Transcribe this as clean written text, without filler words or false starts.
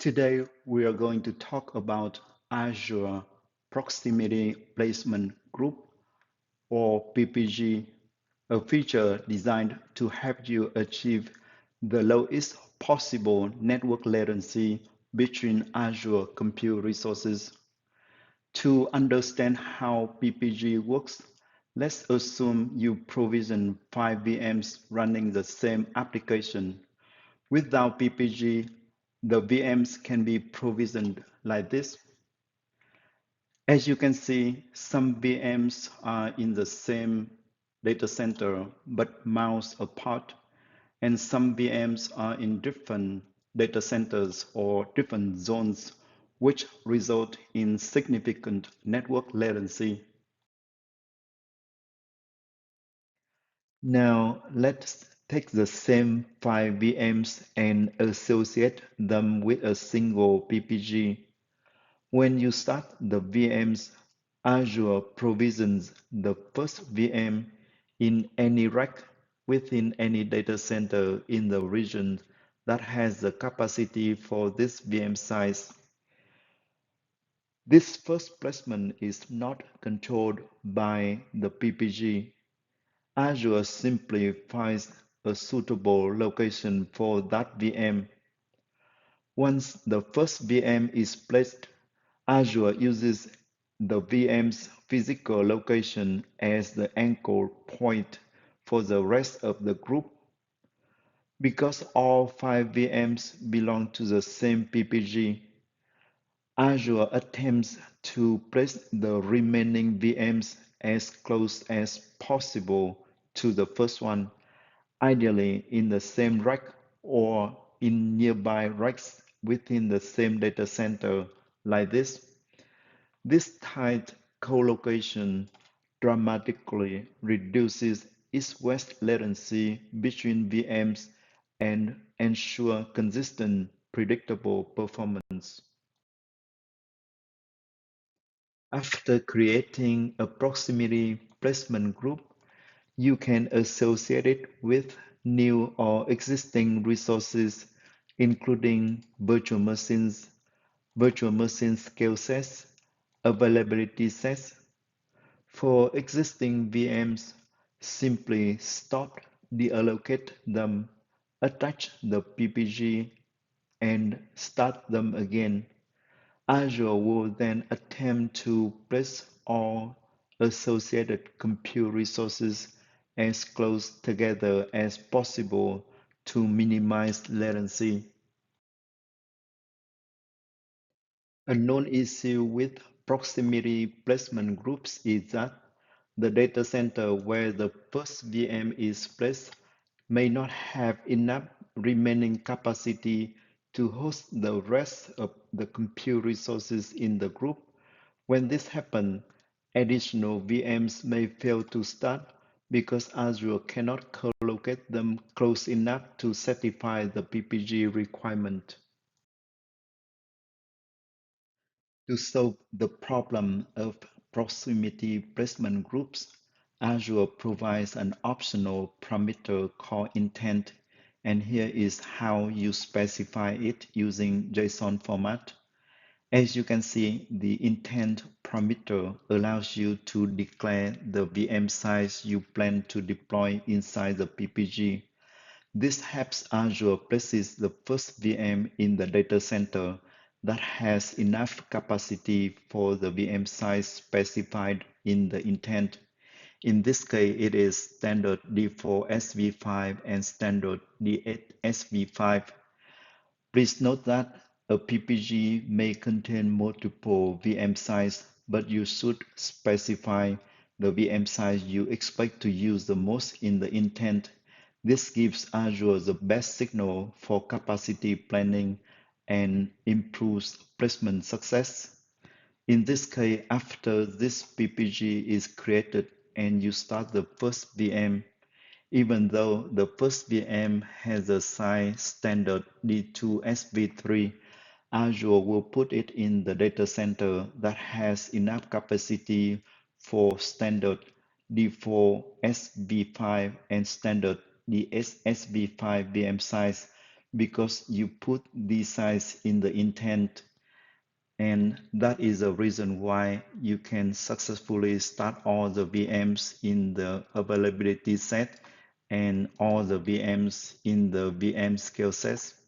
Today, we are going to talk about Azure Proximity Placement Group or PPG, a feature designed to help you achieve the lowest possible network latency between Azure compute resources. To understand how PPG works, let's assume you provision 5 VMs running the same application. Without PPG, the VMs can be provisioned like this. As you can see, some VMs are in the same data center but miles apart, and some VMs are in different data centers or different zones, which result in significant network latency. Now, let's take the same 5 VMs and associate them with a single PPG. When you start the VMs, Azure provisions the first VM in any rack within any data center in the region that has the capacity for this VM size. This first placement is not controlled by the PPG. Azure simply finds a suitable location for that VM. Once the first VM is placed, Azure uses the VM's physical location as the anchor point for the rest of the group. Because all 5 VMs belong to the same PPG, Azure attempts to place the remaining VMs as close as possible to the first one, ideally in the same rack or in nearby racks within the same data center, like this. This tight co-location dramatically reduces east-west latency between VMs and ensure consistent, predictable performance. After creating a proximity placement group, you can associate it with new or existing resources, including virtual machine scale sets, availability sets. For existing VMs, simply stop, deallocate them, attach the PPG, and start them again. Azure will then attempt to place all associated compute resources as close together as possible to minimize latency. A known issue with proximity placement groups is that the data center where the first VM is placed may not have enough remaining capacity to host the rest of the compute resources in the group. When this happens, additional VMs may fail to start because Azure cannot co-locate them close enough to satisfy the PPG requirement. To solve the problem of proximity placement groups, Azure provides an optional parameter called intent, and here is how you specify it using JSON format. As you can see, the intent parameter allows you to declare the VM size you plan to deploy inside the PPG. This helps Azure places the first VM in the data center that has enough capacity for the VM size specified in the intent. In this case, it is standard D4 SV5 and standard D8 SV5. Please note that a PPG may contain multiple VM sizes, but you should specify the VM size you expect to use the most in the intent. This gives Azure the best signal for capacity planning and improves placement success. In this case, after this PPG is created and you start the first VM, even though the first VM has a size standard D2 SV3, Azure will put it in the data center that has enough capacity for standard D4 SV5 and standard DS SV5 VM size because you put the size in the intent, and that is the reason why you can successfully start all the VMs in the availability set and all the VMs in the VM scale sets